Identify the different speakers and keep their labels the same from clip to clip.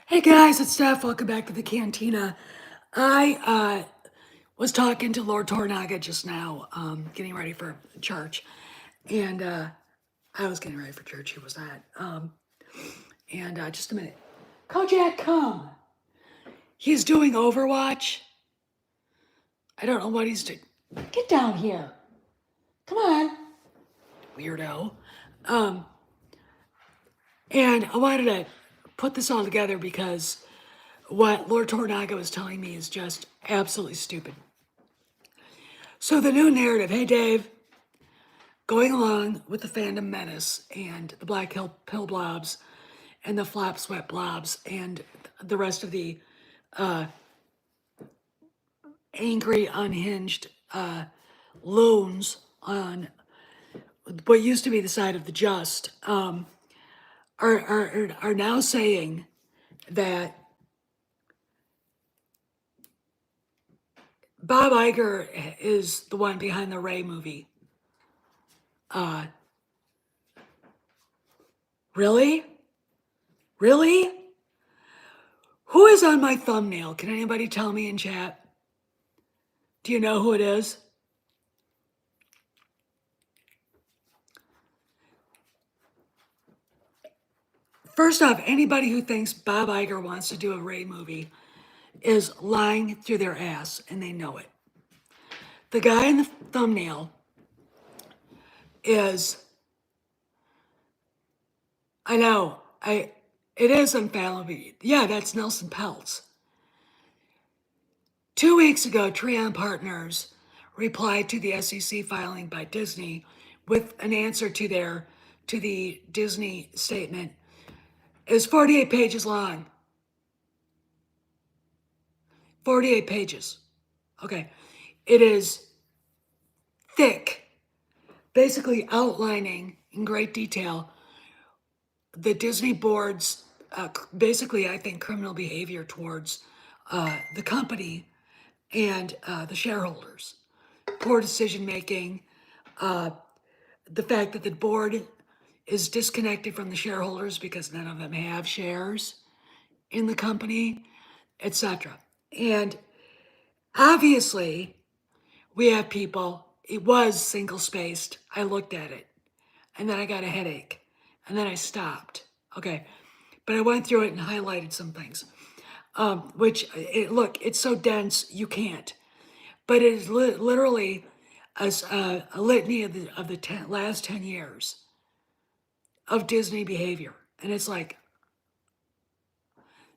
Speaker 1: Hey guys, it's Steph. Welcome back to the Cantina. I was talking to Lord Tornaga just now, getting ready for church, and I was getting ready for church. He was at. And just a minute, Kojak, come. He's doing Overwatch. I don't know what he's doing. Get down here. Come on, weirdo. Um, and I wanted to put this all together because what Lord Tornaga was telling me is just absolutely stupid. So the new narrative, hey Dave, going along with the fandom menace and the Black Hill Pill blobs and the Flap Sweat blobs and the rest of the angry, unhinged loons on what used to be the side of the just, are now saying that Bob Iger is the one behind the Ray movie. Really? Really? Who is on my thumbnail? Can anybody tell me in chat? Do you know who it is? First off, anybody who thinks Bob Iger wants to do a Ray movie is lying through their ass, and they know it. The guy in the thumbnail is, I know, it is unfallible. Yeah, that's Nelson Peltz. 2 weeks ago, Treon Partners replied to the SEC filing by Disney with an answer to the Disney statement. It's 48 pages long. 48 pages. Okay. It is thick, basically outlining in great detail the Disney board's basically, I think, criminal behavior towards the company and the shareholders. Poor decision making, the fact that the board is disconnected from the shareholders because none of them have shares in the company, etc. And obviously, we have people, it was single spaced. I looked at it and then I got a headache and then I stopped. Okay. But I went through it and highlighted some things, look, it's so dense, you can't. But it is literally a litany of the last 10 years of Disney behavior. And it's like,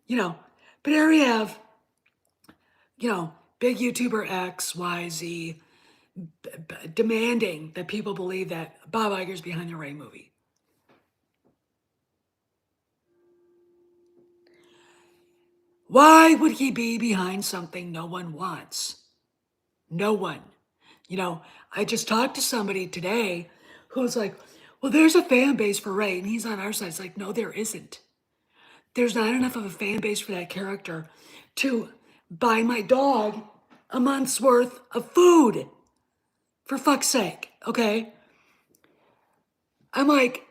Speaker 1: but here we have, big YouTuber X, Y, Z demanding that people believe that Bob Iger's behind the Ray movie. Why would he be behind something no one wants? No one. I just talked to somebody today who was like, well, there's a fan base for Ray, and he's on our side. It's like, no, there isn't. There's not enough of a fan base for that character to buy my dog a month's worth of food. For fuck's sake, okay? I'm like,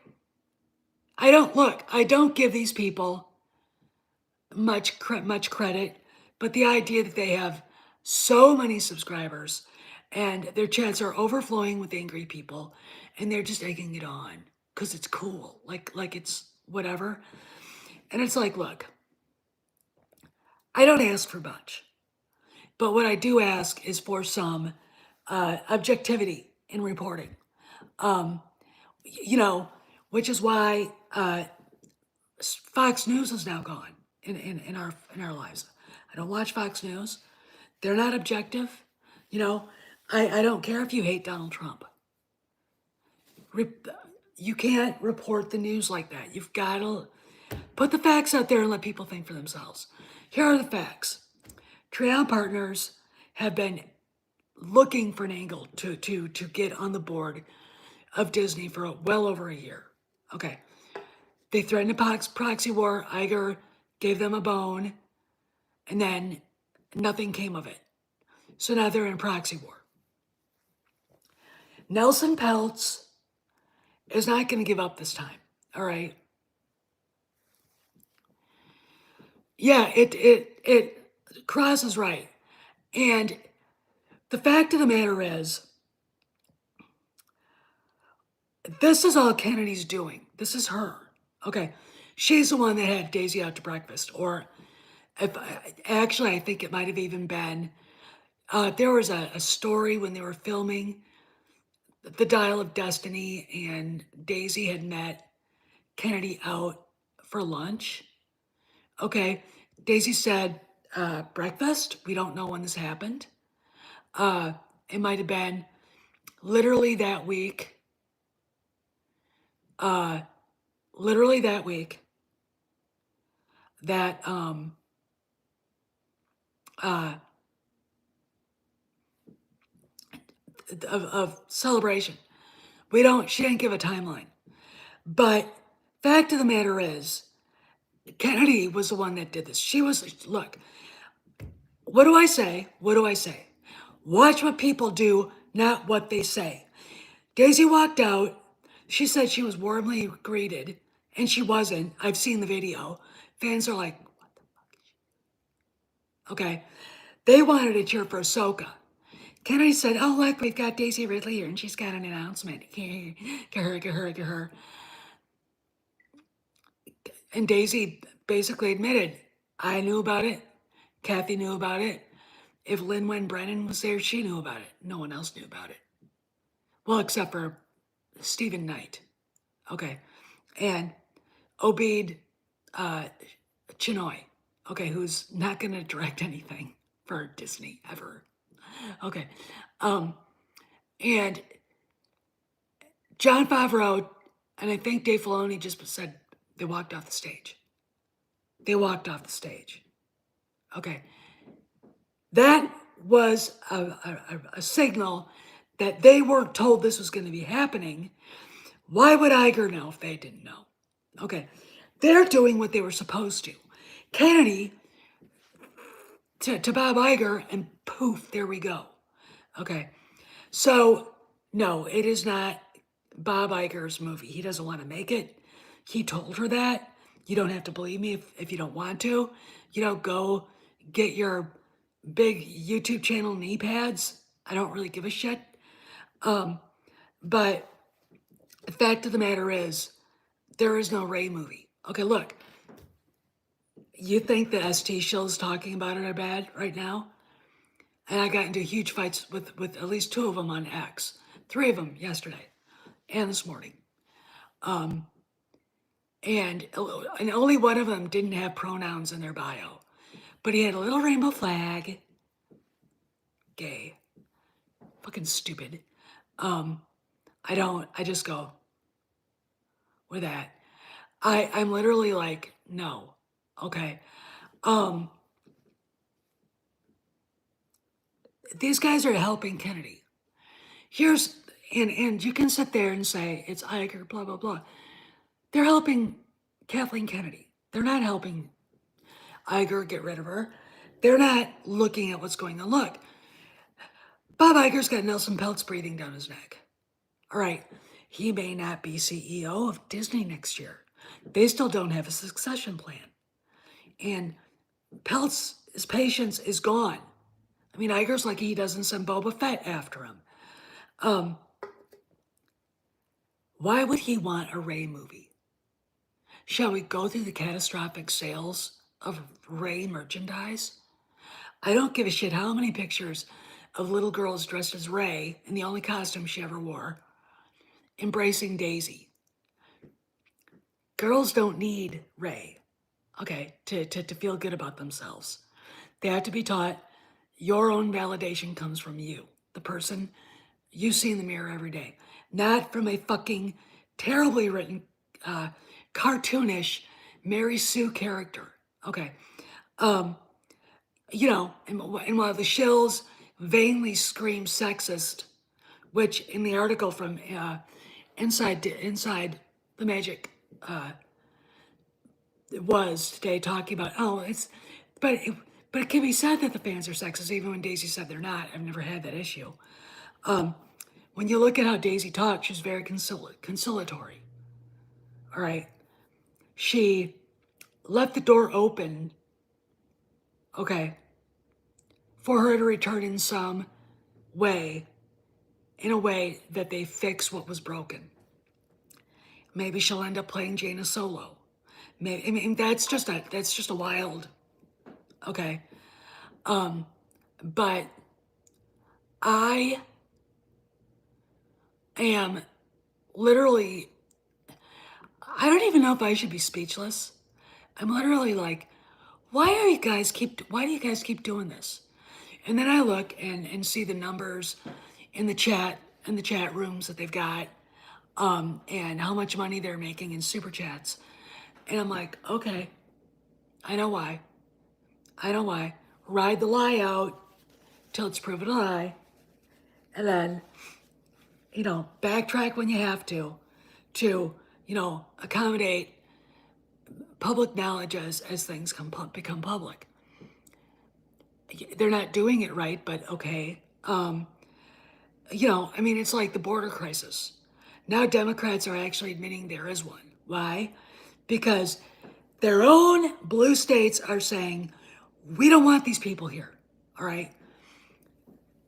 Speaker 1: I don't give these people much credit, but the idea that they have so many subscribers and their chats are overflowing with angry people and they're just egging it on because it's cool, like it's whatever. And it's like, look, I don't ask for much, but what I do ask is for some objectivity in reporting. Which is why Fox News is now gone in our lives. I don't watch Fox News. They're not objective. I don't care if you hate Donald Trump. You can't report the news like that. You've got to put the facts out there and let people think for themselves. Here are the facts. Treon Partners have been looking for an angle to get on the board of Disney for well over a year. Okay. They threatened a proxy war. Iger gave them a bone, and then nothing came of it. So now they're in proxy war. Nelson Peltz is not going to give up this time. All right. Yeah, it crosses right. And the fact of the matter is, this is all Kennedy's doing. This is her. Okay. She's the one that had Daisy out to breakfast. Or if actually, I think it might have even been, there was a story when they were filming The Dial of Destiny, and Daisy had met Kennedy out for lunch. Okay. Daisy said, breakfast? We don't know when this happened. Uh, it might have been literally that week. Uh, literally that week that uh, of celebration. She didn't give a timeline. But fact of the matter is, Kennedy was the one that did this. She was, look, what do I say? What do I say? Watch what people do, not what they say. Daisy walked out. She said she was warmly greeted, and she wasn't. I've seen the video. Fans are like, okay. They wanted to cheer for Ahsoka. Kennedy said, oh, look, we've got Daisy Ridley here, and she's got an announcement. Get her, get her, get her. And Daisy basically admitted, I knew about it. Kathy knew about it. If Lin-Wen Brennan was there, she knew about it. No one else knew about it. Well, except for Stephen Knight. Okay. And Obed Chinoy. Okay, who's not going to direct anything for Disney ever. Okay. And Jon Favreau and I think Dave Filoni just said they walked off the stage. They walked off the stage. Okay. That was a signal that they weren't told this was going to be happening. Why would Iger know if they didn't know? Okay. They're doing what they were supposed to. Kennedy to Bob Iger, and poof, there we go. Okay. So, no, it is not Bob Iger's movie. He doesn't want to make it. He told her that. You don't have to believe me if you don't want to. Go get your big YouTube channel knee pads. I don't really give a shit. But the fact of the matter is, there is no Ray movie. Okay, look. You think the ST shows talking about it are bad right now? And I got into huge fights with at least 2 of them on X. 3 of them yesterday and this morning. And only one of them didn't have pronouns in their bio. But he had a little rainbow flag. Gay. Fucking stupid. I just go with that. I'm literally like, no. Okay. These guys are helping Kennedy. And you can sit there and say, it's Iger, blah, blah, blah. They're helping Kathleen Kennedy. They're not helping Iger get rid of her. They're not looking at what's going on. Look, Bob Iger's got Nelson Peltz breathing down his neck. All right, he may not be CEO of Disney next year. They still don't have a succession plan. And Peltz's patience is gone. I mean, Iger's lucky he doesn't send Boba Fett after him. Why would he want a Ray movie? Shall we go through the catastrophic sales of Ray merchandise? I don't give a shit how many pictures of little girls dressed as Ray in the only costume she ever wore, embracing Daisy. Girls don't need Ray, okay, to feel good about themselves. They have to be taught your own validation comes from you, the person you see in the mirror every day, not from a fucking terribly written, cartoonish Mary Sue character. Okay. And while the shills vainly scream sexist, which in the article from Inside the Magic was today talking about, but it can be said that the fans are sexist even when Daisy said they're not. I've never had that issue. When you look at how Daisy talks, she's very conciliatory. All right. She left the door open okay, for her to return in some way, in a way that they fix what was broken. Maybe she'll end up playing Jaina Solo. Maybe, I mean, that's just a wild, okay. But I am literally, I don't even know if I should be speechless. I'm literally like, why do you guys keep doing this? And then I look and see the numbers in the chat rooms that they've got, and how much money they're making in super chats. And I'm like, okay, I know why. I know why. Ride the lie out till it's proven a lie. And then, backtrack when you have to, accommodate public knowledge as things become public. They're not doing it right, but okay. I mean, it's like the border crisis. Now Democrats are actually admitting there is one. Why? Because their own blue states are saying, we don't want these people here. All right?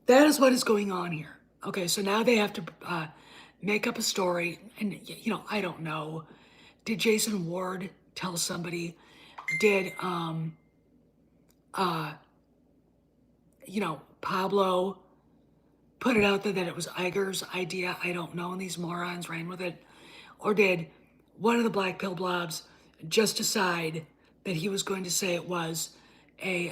Speaker 1: That is what is going on here. Okay, so now they have to make up a story. And, I don't know. Did Jason Ward tell somebody? Did, Pablo put it out there that it was Iger's idea? I don't know, and these morons ran with it. Or did one of the black pill blobs just decide that he was going to say it was an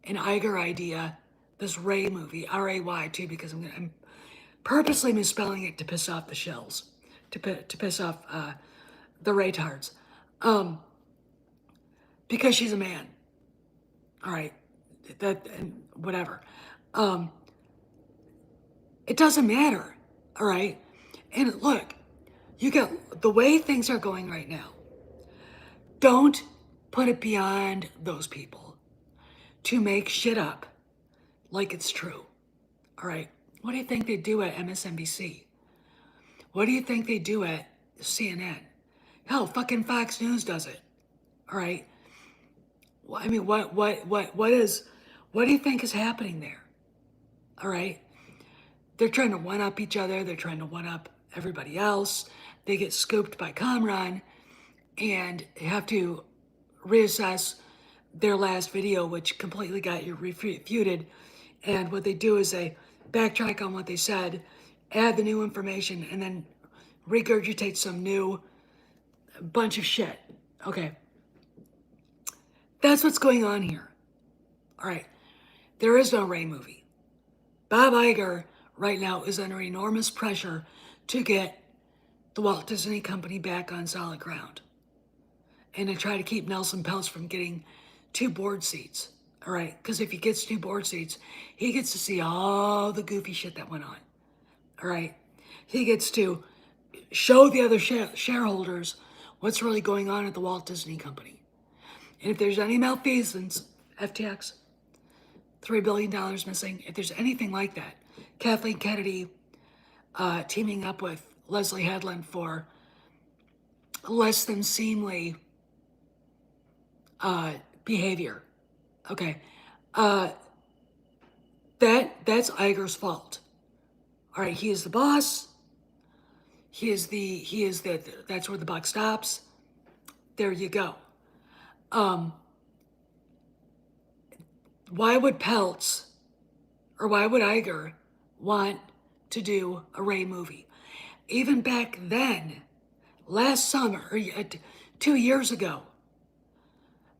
Speaker 1: Iger idea, this Ray movie, R-A-Y too, because I'm purposely misspelling it to piss off the shells, to piss off the Raytards, because she's a man. All right, that and whatever. It doesn't matter. All right, and look, you got the way things are going right now. Don't put it beyond those people to make shit up like it's true. All right. What do you think they do at MSNBC? What do you think they do at CNN? Hell, fucking Fox News does it. All right. Well, I mean, what do you think is happening there? All right. They're trying to one up each other. They're trying to one up everybody else. They get scooped by Kamran and have to reassess their last video, which completely got you refuted. And what they do is they backtrack on what they said, add the new information, and then regurgitate some new bunch of shit. Okay. That's what's going on here. All right. There is no Ray movie. Bob Iger right now is under enormous pressure to get the Walt Disney Company back on solid ground and to try to keep Nelson Peltz from getting 2 board seats. All right, because if he gets 2 board seats, he gets to see all the goofy shit that went on. All right, he gets to show the other shareholders what's really going on at the Walt Disney Company. And if there's any malfeasance, FTX, $3 billion missing, if there's anything like that, Kathleen Kennedy teaming up with Leslie Headland for less than seemly behavior. Okay, that's Iger's fault. All right, he is the boss. That's where the buck stops. There you go. Why would Peltz or why would Iger want to do a Ray movie? Even back then, last summer, or 2 years ago,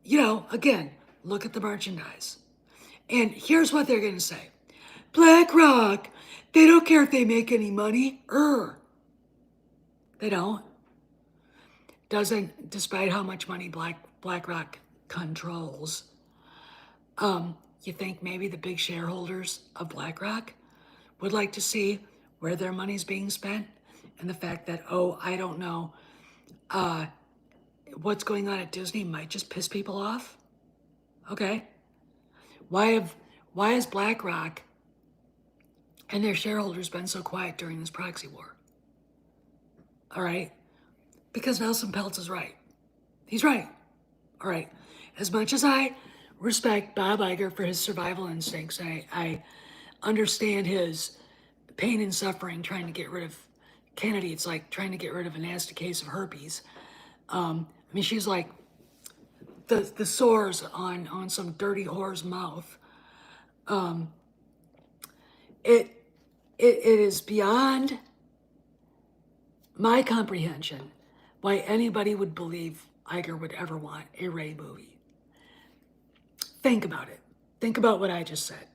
Speaker 1: again, look at the merchandise. And here's what they're going to say. BlackRock, they don't care if they make any money. They don't. Despite how much money BlackRock controls. You think maybe the big shareholders of BlackRock would like to see where their money's being spent? And the fact that, I don't know, what's going on at Disney might just piss people off? Okay. Why has BlackRock and their shareholders been so quiet during this proxy war? All right. Because Nelson Peltz is right. He's right. All right. As much as I respect Bob Iger for his survival instincts. I understand his pain and suffering trying to get rid of Kennedy. It's like trying to get rid of a nasty case of herpes. I mean, she's like the sores on some dirty whore's mouth. It it is beyond my comprehension why anybody would believe Iger would ever want a Ray movie. Think about it. Think about what I just said.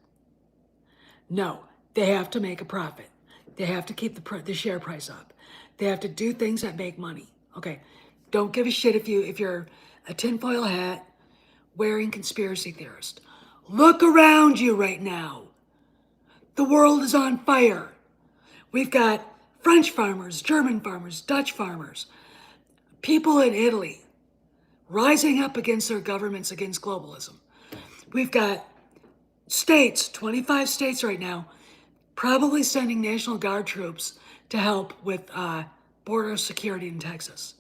Speaker 1: No, they have to make a profit. They have to keep the share price up. They have to do things that make money. Okay, don't give a shit if you're a tinfoil hat wearing conspiracy theorist. Look around you right now. The world is on fire. We've got French farmers, German farmers, Dutch farmers, people in Italy rising up against their governments, against globalism. We've got states, 25 states right now, probably sending National Guard troops to help with border security in Texas.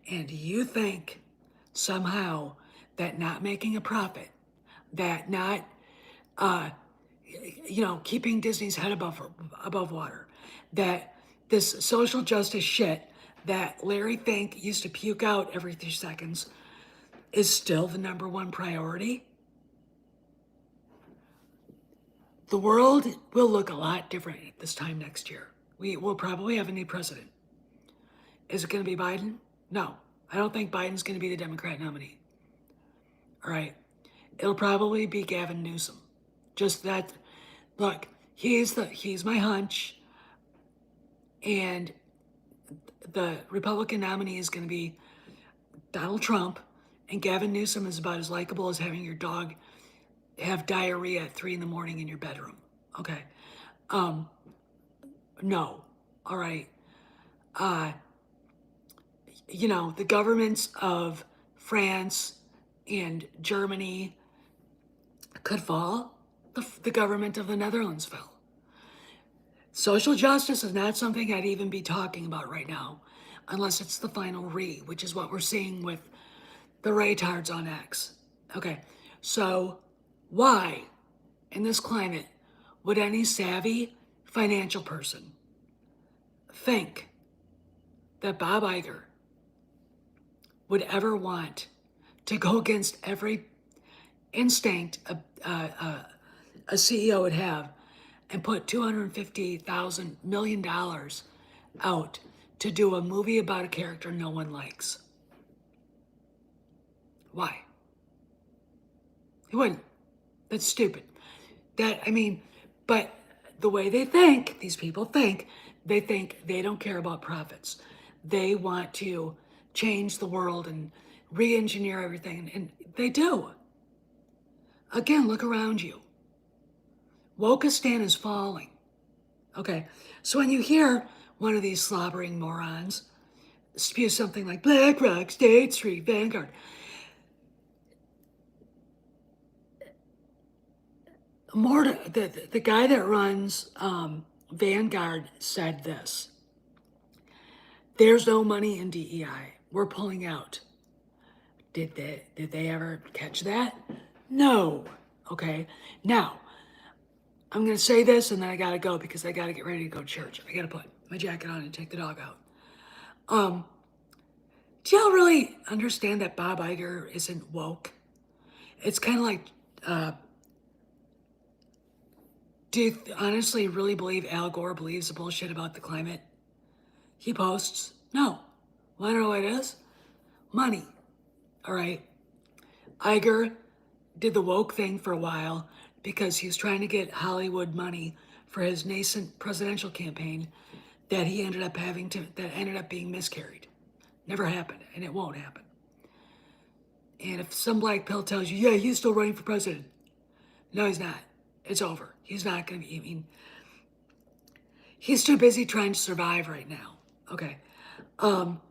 Speaker 1: And you think somehow that not making a profit, that not, keeping Disney's head above water, that this social justice shit that Larry Fink used to puke out every 3 seconds is still the number one priority? The world will look a lot different at this time next year. We will probably have a new president. Is it going to be Biden? No, I don't think Biden's going to be the Democrat nominee. All right, it'll probably be Gavin Newsom. Just that, look, he's my hunch, and the Republican nominee is going to be Donald Trump, and Gavin Newsom is about as likable as having your dog have diarrhea at 3 a.m. in your bedroom. Okay. No. All right. The governments of France and Germany could fall. The government of the Netherlands fell. Social justice is not something I'd even be talking about right now, unless it's the final which is what we're seeing with the retards on X. Okay. So why, in this climate, would any savvy financial person think that Bob Iger would ever want to go against every instinct a CEO would have and put $250 million out to do a movie about a character no one likes? Why? He wouldn't. That's stupid. But the way they think, these people think, they don't care about profits. They want to change the world and re-engineer everything, and they do. Again, look around you. Wokistan is falling. Okay, so when you hear one of these slobbering morons spew something like BlackRock, State Street, Vanguard, the guy that runs Vanguard said this: there's no money in DEI. We're pulling out. Did they ever catch that? No. Okay. Now, I'm going to say this and then I got to go because I got to get ready to go to church. I got to put my jacket on and take the dog out. Do y'all really understand that Bob Iger isn't woke? It's kind of like, do you honestly really believe Al Gore believes the bullshit about the climate he posts? No. Want to know what it is? Money. All right. Iger did the woke thing for a while because he was trying to get Hollywood money for his nascent presidential campaign that ended up being miscarried. Never happened, and it won't happen. And if some black pill tells you, yeah, he's still running for president. No, he's not. It's over. He's not going to be, he's too busy trying to survive right now. Okay. Al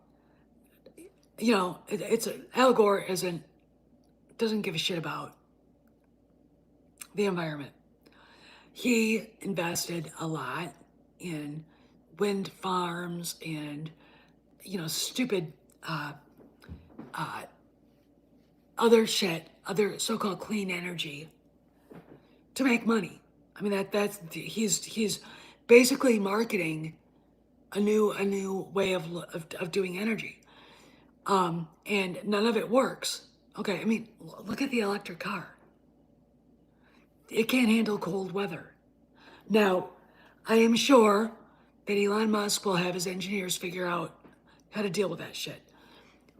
Speaker 1: Gore doesn't give a shit about the environment. He invested a lot in wind farms and, stupid other shit other so-called clean energy to make money. I mean, he's basically marketing a new way of doing energy. And none of it works. Okay, I mean, look at the electric car. It can't handle cold weather. Now, I am sure that Elon Musk will have his engineers figure out how to deal with that shit.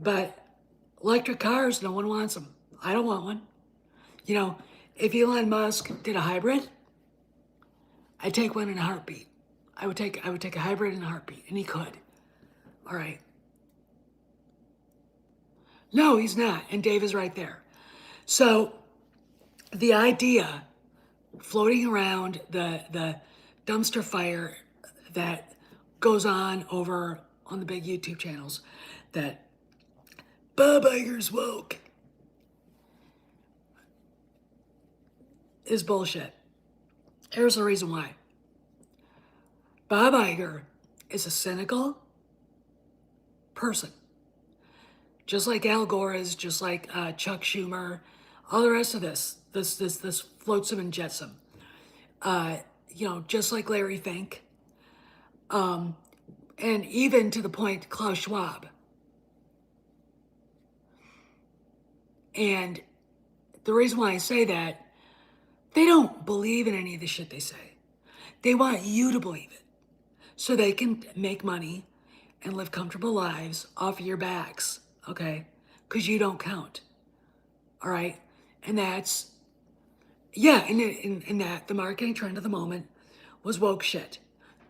Speaker 1: But electric cars, no one wants them. I don't want one. You know, if Elon Musk did a hybrid, I'd take one in a heartbeat. I would take a hybrid in a heartbeat, and he could. All right. No, he's not, and Dave is right there. So the idea floating around the dumpster fire that goes on over on the big YouTube channels that Bob Iger's woke is bullshit. Here's the reason why. Bob Iger is a cynical person. Just like Al Gore is, just like Chuck Schumer, all the rest of this flotsam and jetsam. You know, just like Larry Fink. And even to the point, Klaus Schwab. And the reason why I say that, they don't believe in any of the shit they say. They want you to believe it so they can make money and live comfortable lives off your backs, okay? Because you don't count, all right? And that's, yeah, and that the marketing trend of the moment was woke shit.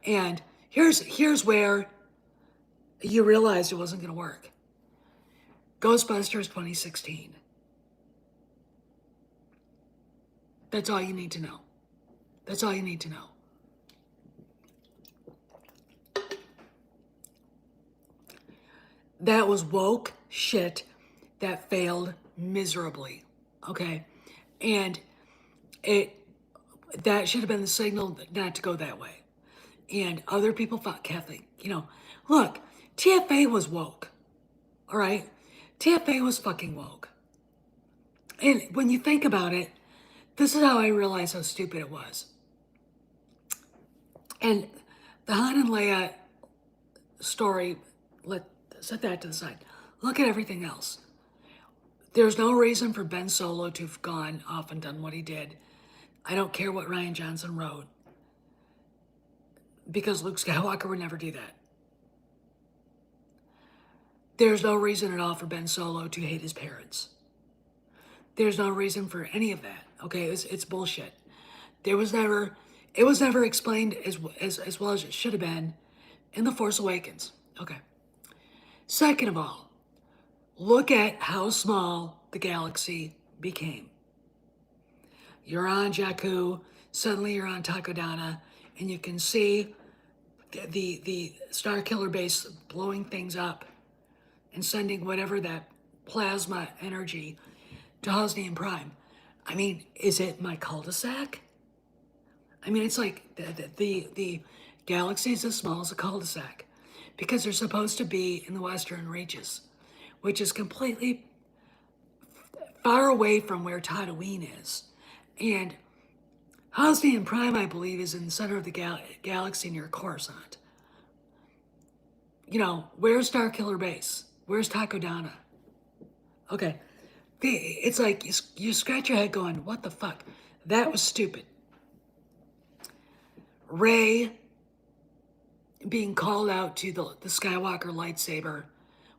Speaker 1: And here's where you realized it wasn't going to work. Ghostbusters 2016. That's all you need to know. That's all you need to know. That was woke shit that failed miserably, okay? And that should have been the signal not to go that way. And other people thought, Catholic, you know, look, TFA was woke, all right? TFA was fucking woke. And when you think about it, this is how I realized how stupid it was. And the Han and Leia story, set that to the side. Look at everything else. There's no reason for Ben Solo to have gone off and done what he did. I don't care what Rian Johnson wrote, because Luke Skywalker would never do that. There's no reason at all for Ben Solo to hate his parents. There's no reason for any of that. Okay, it's bullshit. It was never explained as well as it should have been in The Force Awakens. Okay. Second of all, look at how small the galaxy became. You're on Jakku, suddenly you're on Takodana, and you can see the Starkiller base blowing things up and sending whatever that plasma energy to Hosnian Prime. I mean, is it my cul-de-sac? I mean, it's like the galaxy is as small as a cul-de-sac because they're supposed to be in the western reaches, which is completely far away from where Tatooine is. And Hosnian Prime, I believe, is in the center of the galaxy near Coruscant. You know, where's Starkiller Base? Where's Takodana? Okay. It's like you scratch your head going, what the fuck? That was stupid. Rey being called out to the Skywalker lightsaber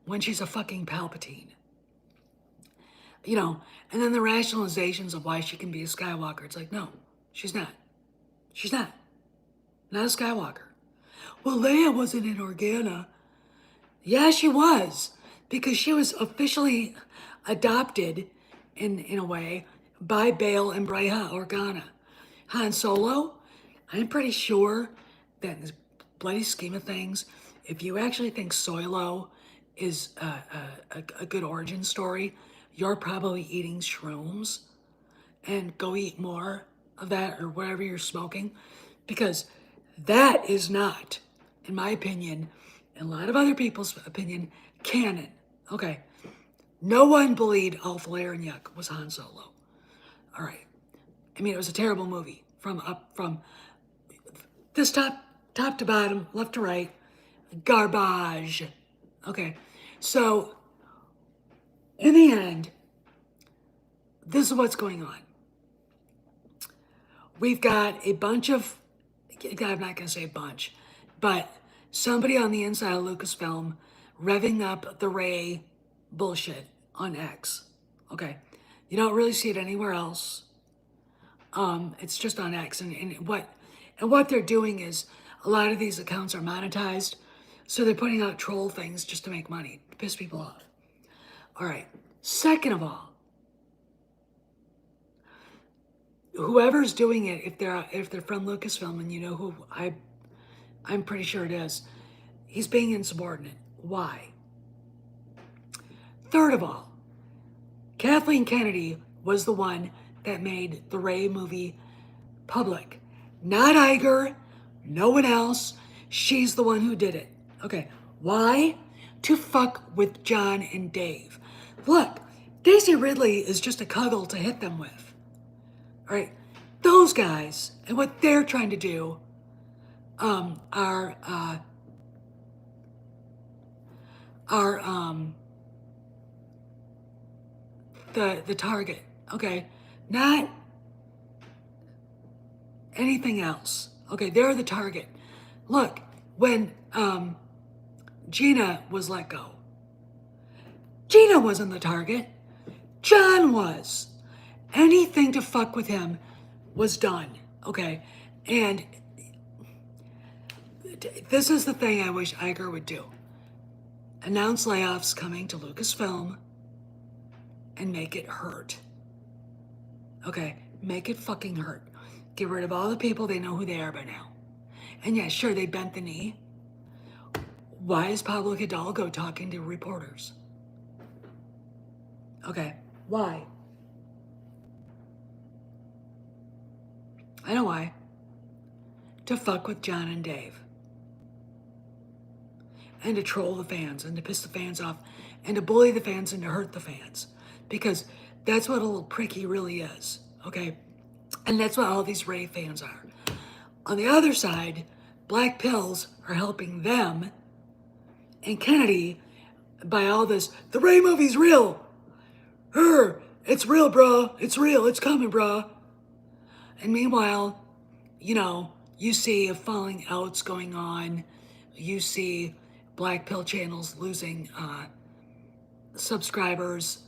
Speaker 1: when she's a fucking Palpatine. You know, and then the rationalizations of why she can be a Skywalker. It's like, no, she's not. She's not. Not a Skywalker. Well, Leia wasn't in Organa. Yeah, she was. Because she was officially adopted, in a way, by Bail and Breha Organa. Han Solo, I'm pretty sure that in this bloody scheme of things, if you actually think Solo is a good origin story, you're probably eating shrooms, and go eat more of that or whatever you're smoking, because that is not, in my opinion, and a lot of other people's opinion, canon. Okay, No one believed Alf Lareniuk was Han Solo. All right. I mean, it was a terrible movie from this top to bottom, left to right, garbage. Okay. So in the end, this is what's going on. We've got a bunch of, I'm not going to say a bunch, but somebody on the inside of Lucasfilm revving up the Rey bullshit on X. Okay. You don't really see it anywhere else. It's just on X. And what they're doing is a lot of these accounts are monetized. So they're putting out troll things just to make money, to piss people off. All right. Second of all, whoever's doing it, if they're from Lucasfilm, and you know who I'm pretty sure it is, he's being insubordinate. Why? Third of all, Kathleen Kennedy was the one that made the Rey movie public. Not Iger, no one else. She's the one who did it. Okay, why? To fuck with John and Dave. Look, Daisy Ridley is just a cuddle to hit them with. All right, those guys and what they're trying to do are the target. Okay, not anything else. Okay, they're the target. Look, when Gina was let go, Gina wasn't the target. John was. Anything to fuck with him was done. Okay, and this is the thing I wish Iger would do. Announce layoffs coming to Lucasfilm and make it hurt. Okay, make it fucking hurt. Get rid of all the people, they know who they are by now. And yeah, sure, they bent the knee. Why is Pablo Hidalgo talking to reporters? Okay, why? I know why. To fuck with John and Dave. And to troll the fans, and to piss the fans off, and to bully the fans, and to hurt the fans. Because that's what a little prick he really is, okay? And that's what all these Rey fans are. On the other side, black pills are helping them, and Kennedy, by all this, the Rey movie's real. It's real, bro. It's real. It's coming, bro. And meanwhile, you know, you see a falling outs going on. You see black pill channels losing subscribers.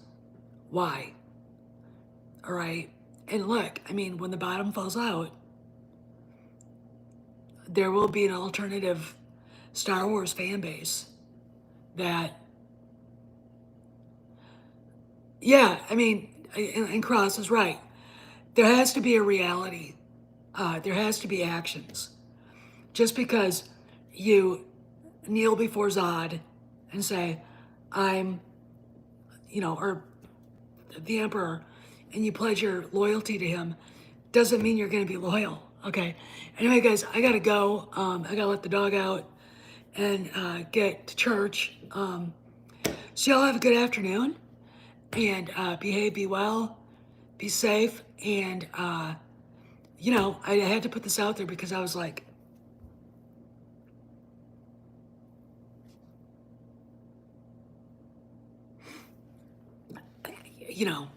Speaker 1: Why? All right. And look, I mean, when the bottom falls out, there will be an alternative Star Wars fan base that, yeah, I mean, and Cross is right. There has to be a reality. There has to be actions. Just because you kneel before Zod and say, I'm, you know, or the Emperor, and you pledge your loyalty to him, doesn't mean you're going to be loyal. Okay. Anyway, guys, I got to go. I got to let the dog out and get to church. So y'all have a good afternoon, and behave, be well, be safe. And, you know, I had to put this out there because I was like, you know,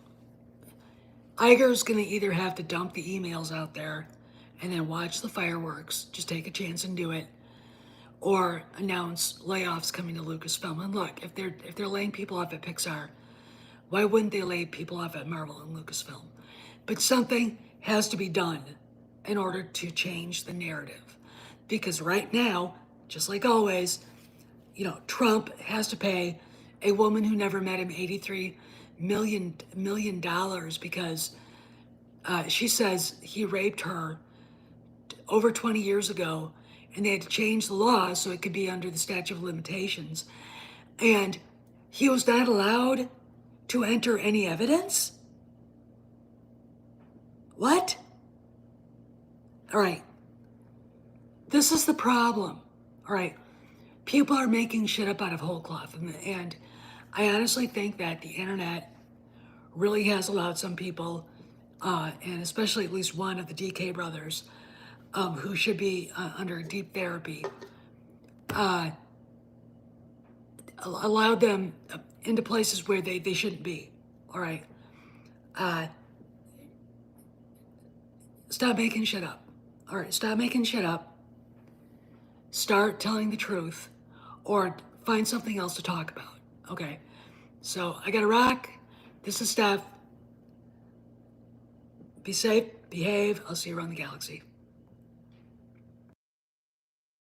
Speaker 1: Iger's going to either have to dump the emails out there and then watch the fireworks, just take a chance and do it, or announce layoffs coming to Lucasfilm. And look, if they're laying people off at Pixar, why wouldn't they lay people off at Marvel and Lucasfilm? But something has to be done in order to change the narrative. Because right now, just like always, you know, Trump has to pay a woman who never met him $83 million because she says he raped her over 20 years ago, and they had to change the law so it could be under the statute of limitations. And he was not allowed to enter any evidence? What? All right. This is the problem. All right. People are making shit up out of whole cloth. And I honestly think that the internet really has allowed some people, and especially at least one of the DK brothers, who should be under deep therapy, uh, allowed them into places where they shouldn't be. All right. Uh, Stop making shit up. All right. Stop making shit up. Start telling the truth or find something else to talk about. Okay. So I gotta rock. This is Steph. Be safe, behave. I'll see you around the galaxy.